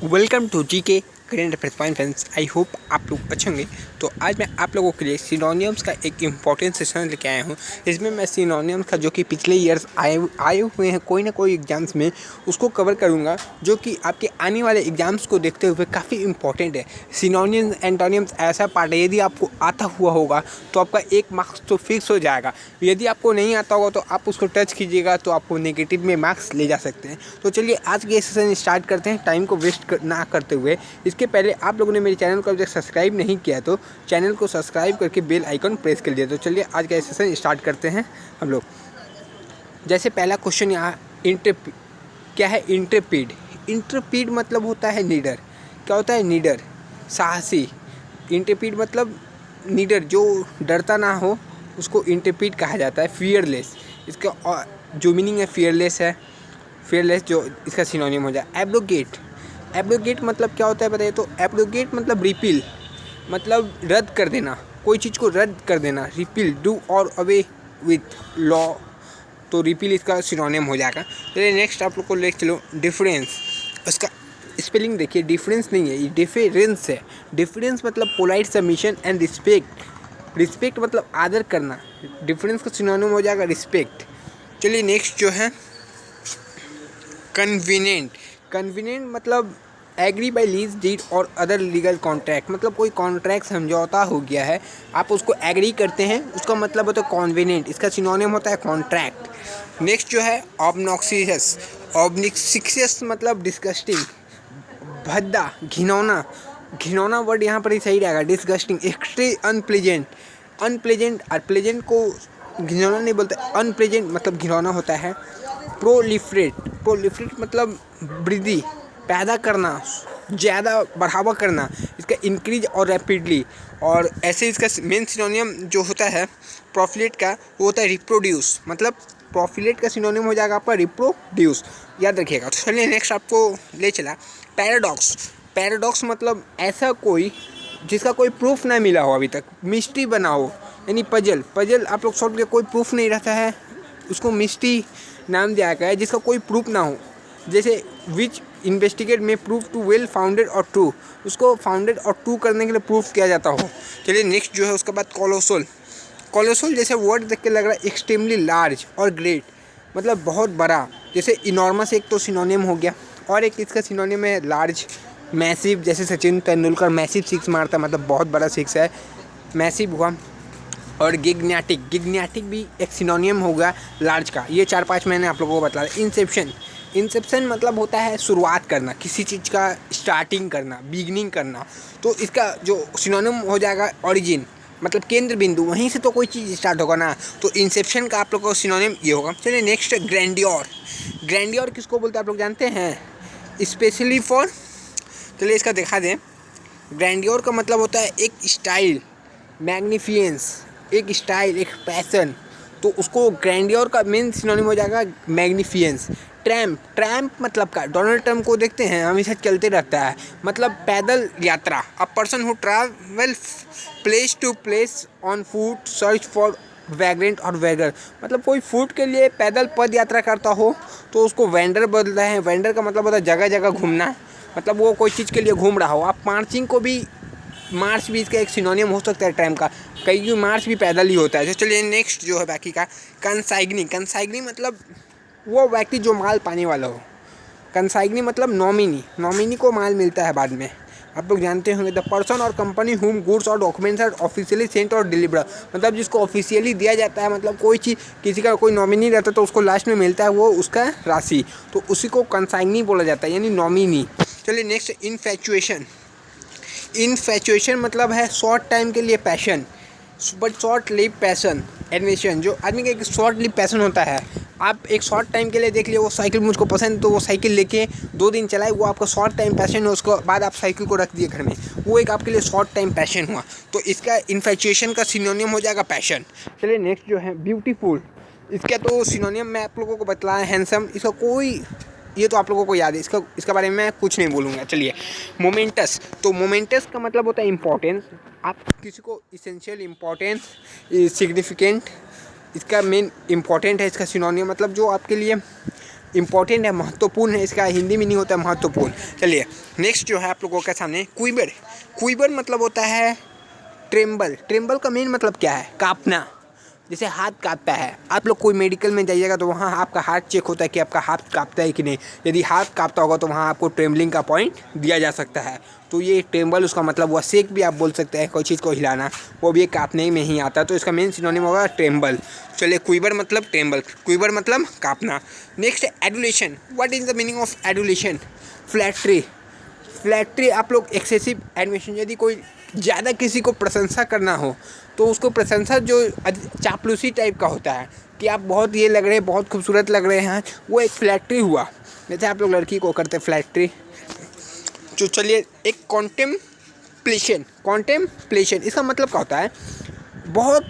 Welcome to जी के current affairs fine friends. I hope आप लोग अच्छे होंगे। तो आज मैं आप लोगों के लिए सिनोनियम्स का एक इम्पॉर्टेंट सेशन लेके आया हूँ। इसमें मैं सिनोनियम्स का जो कि पिछले ईयर्स आए हुए हैं कोई ना कोई एग्जाम्स में, उसको कवर करूँगा, जो कि आपके आने वाले एग्जाम्स को देखते हुए काफ़ी इंपॉर्टेंट है। सिनोनियम्स एंटोनियम्स ऐसा पार्ट है, यदि आपको आता हुआ होगा तो आपका 1 मार्क्स तो फिक्स हो जाएगा। यदि आपको नहीं आता होगा तो आप उसको टच कीजिएगा तो आपको नेगेटिव में मार्क्स ले जा सकते हैं। तो चलिए आज के सेशन स्टार्ट करते हैं, टाइम को वेस्ट ना करते हुए। इसके पहले आप लोगों ने मेरे चैनल को अभी तक सब्सक्राइब नहीं किया तो चैनल को सब्सक्राइब करके बेल आइकन प्रेस कर दिया। तो चलिए आज का सेशन स्टार्ट करते हैं हम लोग। जैसे पहला क्वेश्चन यहाँ क्या है? इंट्रेपिड। इंट्रेपिड मतलब होता है निडर। क्या होता है? निडर, साहसी। इंट्रेपिड मतलब निडर, जो डरता ना हो उसको इंट्रेपिड कहा जाता है। फियरलेस, इसका जो मीनिंग है फियरलेस है। फियरलेस जो इसका सिनोनिम हो जाए। एब्रोगेट। एब्रोगेट मतलब क्या होता है बताइए? तो एब्रोगेट मतलब रिपील, मतलब रद्द कर देना, कोई चीज़ को रद्द कर देना। रिपील, डू और अवे विथ लॉ, तो रिपील इसका सिनोनिम हो जाएगा। चलिए नेक्स्ट आप लोग को ले चलो डिफरेंस। उसका स्पेलिंग देखिए, डिफरेंस नहीं है, ये डिफरेंस है। डिफरेंस मतलब polite submission and respect. Respect मतलब आदर करना। डिफरेंस का सिनोनिम हो जाएगा रिस्पेक्ट। चलिए नेक्स्ट जो है कन्वीनियंट। कन्वीनियंट मतलब एग्री बाय लीज डीड और अदर लीगल कॉन्ट्रैक्ट, मतलब कोई कॉन्ट्रैक्ट समझौता हो गया है, आप उसको एग्री करते हैं, उसका मतलब होता है कॉन्वीनियंट। इसका सिनोनिम होता है कॉन्ट्रैक्ट। नेक्स्ट जो है ऑब्नॉक्सियस। ऑब्निक्सियस मतलब डिस्गस्टिंग, भद्दा, घिनौना। घिनौना वर्ड यहाँ पर ही सही रहेगा। Disgusting, extremely unpleasant. अनप्लेजेंट और प्लेजेंट को घिनौना नहीं बोलते, अनप्लेजेंट मतलब घिनौना होता है। प्रोलिफरेट। प्रोलिफरेट मतलब वृद्धि, पैदा करना, ज़्यादा बढ़ावा करना। इसका इंक्रीज और रैपिडली। और ऐसे इसका मेन सिनोनियम जो होता है प्रोफिलेट का, वो होता है रिप्रोड्यूस। मतलब प्रोफिलेट का सिनोनिम हो जाएगा आपका रिप्रोड्यूस, याद रखिएगा। तो चलिए नेक्स्ट आपको ले चला पैराडॉक्स। पैराडॉक्स मतलब ऐसा कोई जिसका कोई प्रूफ ना मिला हो अभी तक, मिस्ट्री बना हो, यानी पजल। पजल आप लोग सॉल्व के कोई प्रूफ नहीं रहता है, उसको मिस्ट्री नाम दिया गया है, जिसका कोई प्रूफ ना हो। जैसे विच इन्वेस्टिगेट में प्रूव टू वेल फाउंडेड और ट्रू, उसको फाउंडेड और ट्रू करने के लिए प्रूफ किया जाता हो। चलिए नेक्स्ट जो है उसके बाद कोलोसोल। कोलोसोल जैसे वर्ड देख के लग रहा है एक्सट्रीमली लार्ज और ग्रेट, मतलब बहुत बड़ा। जैसे इनॉर्मस एक तो सिनोनिम हो गया, और एक इसका सिनोनिम है लार्ज। मैसिव, जैसे सचिन तेंदुलकर मैसिव सिक्स मारता है, मतलब बहुत बड़ा सिक्स है, मैसिव हुआ। और गिग्नेटिक। गिग्नेटिक भी एक सिनोनियम होगा लार्ज का। ये 4-5 मैंने आप लोगों को बता दिया। इंसेप्शन। इंसेप्शन मतलब होता है शुरुआत करना, किसी चीज़ का स्टार्टिंग करना, बिगनिंग करना। तो इसका जो सिनोनिम हो जाएगा ओरिजिन, मतलब केंद्र बिंदु, वहीं से तो कोई चीज़ स्टार्ट होगा ना। तो इंसेप्शन का आप लोग को सिनोनिम ये होगा। चलिए नेक्स्ट ग्रैंडियोर। ग्रैंडियोर किसको बोलते हैं आप लोग जानते हैं? स्पेशली फॉर, चलिए इसका दिखा दें। ग्रैंडियोर का मतलब होता है एक स्टाइल, मैग्निफियंस, एक स्टाइल, एक पैसन। तो उसको ग्रैंडियोर का मेन सिनोनिम हो जाएगा मैग्निफियंस। ट्रैम्प। ट्रैम्प मतलब का डोनाल्ड ट्रम्प को देखते हैं, हमेशा चलते रहता है, मतलब पैदल यात्रा। A person who travel place to place on foot search for vagrant और वैगर, मतलब कोई फूड के लिए पैदल पद यात्रा करता हो तो उसको वेंडर बोलते हैं। वेंडर का मतलब होता है जगह जगह घूमना, मतलब वो कोई चीज़ के लिए घूम रहा हो। आप मार्चिंग को भी, मार्च भी इसका एक सिनोनियम हो सकता है टाइम का, कई मार्च भी पैदल ही होता है। तो चलिए नेक्स्ट जो है बाकी का कंसाइग्नी। कंसाइग्नी मतलब वो व्यक्ति जो माल पाने वाला हो। कंसाइग्नी मतलब नॉमिनी। नॉमिनी को माल मिलता है बाद में, आप लोग जानते होंगे। द पर्सन और कंपनी हुम गुड्स और डॉक्यूमेंट्स आर ऑफिशियली सेंट और डिलीवर्ड, मतलब जिसको ऑफिशियली दिया जाता है, मतलब कोई चीज़, किसी का कोई नॉमिनी रहता है तो उसको लास्ट में मिलता है वो उसका राशि, तो उसी को कंसाइग्नी बोला जाता है, यानी नॉमिनी। चलिए नेक्स्ट इनफैचुएशन। इनफैचुएशन मतलब है शॉर्ट टाइम के लिए passion, but short live passion. Admission, जो आदमी का एक शॉर्ट लिव पैशन होता है, आप एक शॉर्ट टाइम के लिए देख लिए वो साइकिल मुझको पसंद, तो वो साइकिल लेके 2 दिन चलाए, वो आपका शॉर्ट टाइम पैशन है। उसके बाद आप साइकिल को रख दिए घर में, वो एक आपके लिए शॉर्ट टाइम पैशन हुआ। तो इसका इन्फैचुएशन का सिनोनियम हो जाएगा पैशन। चलिए नेक्स्ट जो है ब्यूटीफुल। इसका तो सिनोनियम मैं आप लोगों को बतलाया हैंडसम। इसका कोई, ये तो आप लोगों को याद है, इसका बारे में मैं कुछ नहीं बोलूँगा। चलिए मोमेंटस। तो मोमेंटस का मतलब होता है इम्पोर्टेंस, आप किसी को इसेंशियल, इम्पोर्टेंस, सिग्निफिकेंट, इसका मेन इम्पॉर्टेंट है। इसका सिनोनियम मतलब जो आपके लिए इम्पोर्टेंट है, महत्वपूर्ण है, इसका हिंदी मीनिंग होता है महत्वपूर्ण। चलिए नेक्स्ट जो है आप लोगों के सामने क्विबर। क्विबर मतलब होता है ट्रेम्बल। ट्रेम्बल का मेन मतलब क्या है? कांपना, जैसे हाथ कांपता है। आप लोग कोई मेडिकल में जाइएगा तो वहाँ आपका हाथ चेक होता है कि आपका हाथ कांपता है कि नहीं। यदि हाथ कांपता होगा तो वहाँ आपको ट्रेम्बलिंग का पॉइंट दिया जा सकता है। तो ये ट्रेम्बल उसका मतलब हुआ। शेक भी आप बोल सकते हैं, कोई चीज़ को हिलाना, वो भी कांपने में ही आता है। तो इसका मेन सिनोनिम होगा ट्रेम्बल। चलिए क्विबर मतलब ट्रेम्बल, क्विबर मतलब कांपना। Next adulation. What is the meaning of adulation? Flattery. Flattery आप लोग एक्सेसिव एडमिशन, यदि कोई ज़्यादा किसी को प्रशंसा करना हो तो उसको प्रशंसा जो चापलूसी टाइप का होता है कि आप बहुत ये लग रहे हैं, बहुत खूबसूरत लग रहे हैं, वो एक फ्लैटरी हुआ। जैसे आप लोग लड़की को करते फ्लैटरी। तो चलिए एक कॉन्टेम्प्लेशन। कॉन्टेम्प्लेशन इसका मतलब क्या होता है? बहुत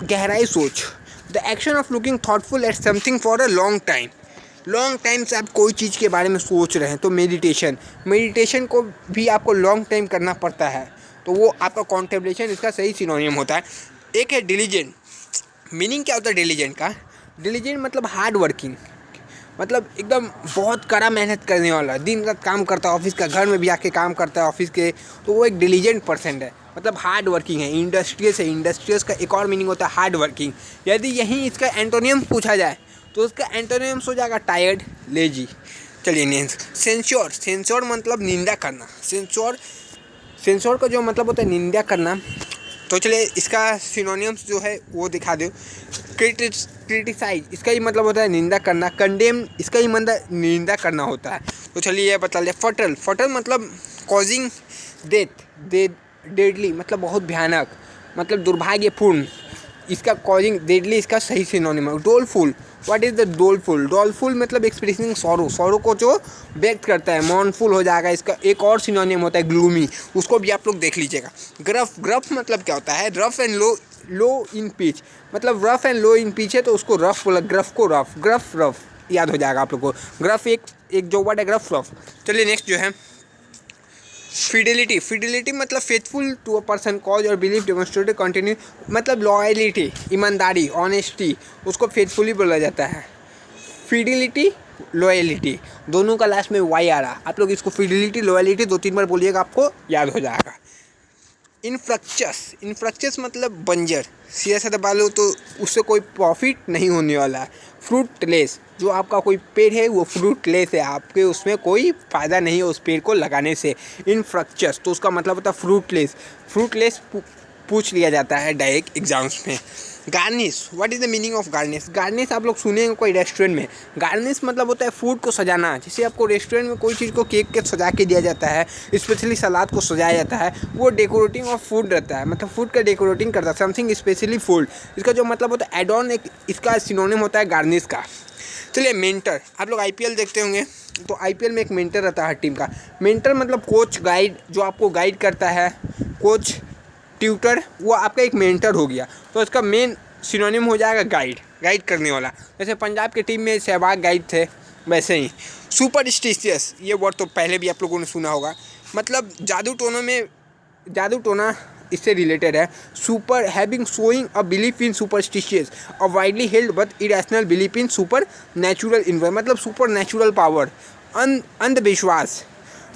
गहराई सोच। The action of looking thoughtful at something for a long time. Long time से आप कोई चीज़ के बारे में सोच रहे हैं तो मेडिटेशन। मेडिटेशन को भी आपको लॉन्ग टाइम करना पड़ता है, तो वो आपका कॉन्टेम्प्लेशन इसका सही सिनोनियम होता है। एक है डिलीजेंट। मीनिंग क्या होता है डिलीजेंट का? डिलीजेंट मतलब हार्ड वर्किंग, मतलब एकदम बहुत कड़ा मेहनत करने वाला, दिन रात काम करता है, ऑफिस का घर में भी आके काम करता है ऑफिस के, तो वो एक डिलीजेंट पर्सन है, मतलब हार्ड वर्किंग है। इंडस्ट्रियस है, इंडस्ट्रियस का एक और मीनिंग होता है हार्ड वर्किंग। यदि यहीं इसका एंटोनियम पूछा जाए तो उसका एंटोनियम्स हो जाएगा टायर्ड, लेजी। चलिए नेक्स्ट सेंश्योर। सेंश्योर मतलब निंदा करना। सेंश्योर, सेंश्योर का जो मतलब होता है निंदा करना। तो चलिए इसका सिनोनियम्स जो है वो दिखा दो। क्रिटिसाइज इसका ही मतलब होता है निंदा करना। कंडेम इसका ही मतलब निंदा करना होता है। तो चलिए ये बता लें। फटल। फटल मतलब कॉजिंग डेथ, डेडली मतलब बहुत भयानक, मतलब दुर्भाग्यपूर्ण। इसका कॉजिंग डेडली इसका सही सिनोनिम है। Doleful. What is the doleful? Doleful मतलब एक्सप्रेसिंग सॉरो, सॉरो को जो व्यक्त करता है। मॉर्नफुल हो जाएगा। इसका एक और सिनोनिम होता है ग्लूमी, उसको भी आप लोग देख लीजिएगा। ग्रफ। ग्रफ मतलब क्या होता है? Rough and low, low in pitch, मतलब rough and low in pitch है तो उसको रफ बोला। ग्रफ को रफ, ग्रफ रफ याद हो जाएगा आप लोग को। ग्रफ एक जो वर्ड है ग्रफ रफ। चलिए नेक्स्ट जो है फिडेलिटी। फिडेलिटी मतलब faithful to a person, cause और बिलीफ डेमोन्स्ट्रेटेड कंटिन्यू, मतलब लॉयलिटी, ईमानदारी, ऑनेस्टी, उसको फेथफुली बोला जाता है। फिडेलिटी, लॉयलिटी, दोनों का लास्ट में वाई आ रहा। आप लोग इसको फिडेलिटी लॉयलिटी 2-3 बार बोलिएगा, आपको याद हो जाएगा। इनफ्रक्चस। इनफ्रक्चस मतलब बंजर, सीधा साधा बालो तो उससे कोई प्रॉफिट नहीं होने वाला है। फ्रूटलेस, जो आपका कोई पेड़ है वो फ्रूटलेस है, आपके उसमें कोई फ़ायदा नहीं है उस पेड़ को लगाने से। इनफ्रक्चस तो उसका मतलब होता है फ्रूटलेस। फ्रूटलेस पूछ लिया जाता है डायरेक्ट एग्जाम्स में। Garnish. What is the meaning of garnish? Garnish आप लोग सुनेंगे कोई रेस्टोरेंट में। गार्निश मतलब होता है फूड को सजाना। जैसे आपको रेस्टोरेंट में कोई चीज़ को केक के सजा के दिया जाता है, स्पेशली सलाद को सजाया जाता है, वो डेकोरेटिंग ऑफ फूड रहता है, मतलब फूड का डेकोरेटिंग करता है, समथिंग स्पेशली फूड। इसका जो मतलब होता है एड ऑन, एक इसका सिनोनिम होता है गार्निश का। चलिए मेंटर। आप लोग आईपीएल देखते होंगे तो आईपीएल में एक मेंटर रहता है हर टीम का। मेंटर मतलब कोच, गाइड, जो आपको गाइड करता है। कोच, ट्यूटर, वो आपका एक मेंटर हो गया। तो इसका मेन सिनोनिम हो जाएगा गाइड, गाइड करने वाला। जैसे पंजाब की टीम में सहवाग गाइड थे, वैसे ही। सुपरस्टिशियस, ये वर्ड तो पहले भी आप लोगों ने सुना होगा, मतलब जादू टोना में, जादू टोना इससे रिलेटेड है। Super having showing a belief in superstitious, a widely held but irrational belief in supernatural इन्वर, मतलब सुपर नेचुरल पावर, अंधविश्वास,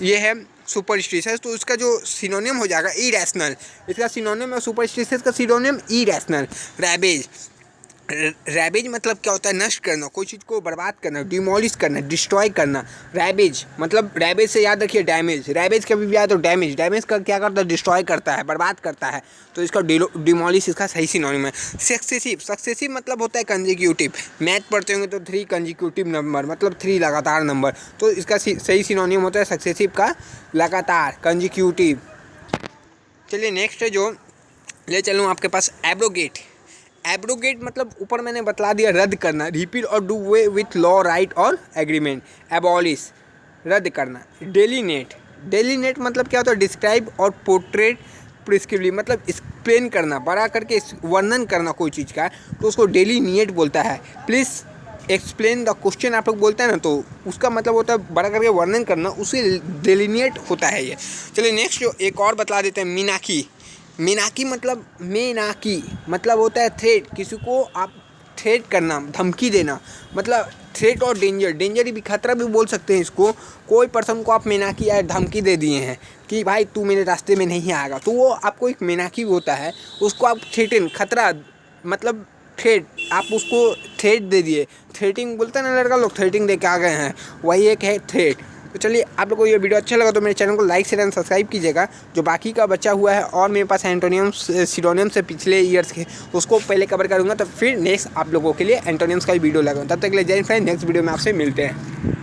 ये है सुपरस्टिशियस। तो इसका जो सिनोनिम हो जाएगा इरेशनल। इसका सिनोनिम है सुपरस्टिशियस का सिनोनिम इरेशनल। रैबेज। रैबेज मतलब क्या होता है? नष्ट करना, कोई चीज़ को बर्बाद करना, डिमोलिश करना, डिस्ट्रॉय करना। रैबेज मतलब, रैबेज से याद रखिए डैमेज। रैबेज कभी भी याद हो डैमेज, डैमेज का क्या करता है? डिस्ट्रॉय करता है, बर्बाद करता है। तो इसका डिमोलिश इसका सही सिनोनिम है। सक्सेसिव। सक्सेसिव मतलब होता है कंजिक्यूटिव। मैथ पढ़ते होंगे तो 3 कंजिक्यूटिव नंबर, मतलब 3 लगातार नंबर। तो इसका सही सिनोनिम होता है सक्सेसिव का लगातार, कंजिक्यूटिव। चलिए नेक्स्ट है जो ले चलूँ आपके पास, एब्रोगेट। एब्रोगेट मतलब ऊपर मैंने बता दिया, रद्द करना। रिपील और do way with law, right और एग्रीमेंट। एबॉलिश, रद्द करना। डेलीनेट। डेलीनेट मतलब क्या होता है? डिस्क्राइब और पोर्ट्रेट प्रिस्क्रिप्टिवली, मतलब एक्सप्लेन करना, बड़ा करके वर्णन करना कोई चीज़ का, तो उसको डेलीनिएट बोलता है। प्लीज़ एक्सप्लेन द क्वेश्चन आप लोग बोलते हैं ना, तो उसका मतलब होता है बड़ा करके वर्णन करना, उसे डेलीनिएट होता है ये। चलिए नेक्स्ट जो एक और बता देते हैं, मीनाकी। मीनाकी मतलब, मेनाकी मतलब होता है थ्रेट, किसी को आप थ्रेट करना, धमकी देना, मतलब थ्रेट और डेंजर, डेंजर भी खतरा भी बोल सकते हैं इसको। कोई पर्सन को आप मेनाकी या धमकी दे दिए हैं कि भाई तू मेरे रास्ते में नहीं आएगा, तो वो आपको एक मेनाकी होता है, उसको आप थ्रेटन, खतरा मतलब थ्रेट, आप उसको थ्रेट दे दिए। थ्रेटिंग बोलते हैं ना लड़का लोग, थ्रेटिंग दे के आ गए हैं, वही एक है थ्रेट। तो चलिए, आप लोगों को ये वीडियो अच्छा लगा तो मेरे चैनल को लाइक शेयर एंड सब्सक्राइब कीजिएगा। जो बाकी का बचा हुआ है और मेरे पास एंटोनियम्स सिनोनिम्स से पिछले ईयर्स के, उसको पहले कवर करूँगा, तो फिर नेक्स्ट आप लोगों के लिए एंटोनियम्स का ही वीडियो लगाऊँ। तब तक के लिए जय हिंद फ्रेंड, नेक्स्ट वीडियो में आपसे मिलते हैं।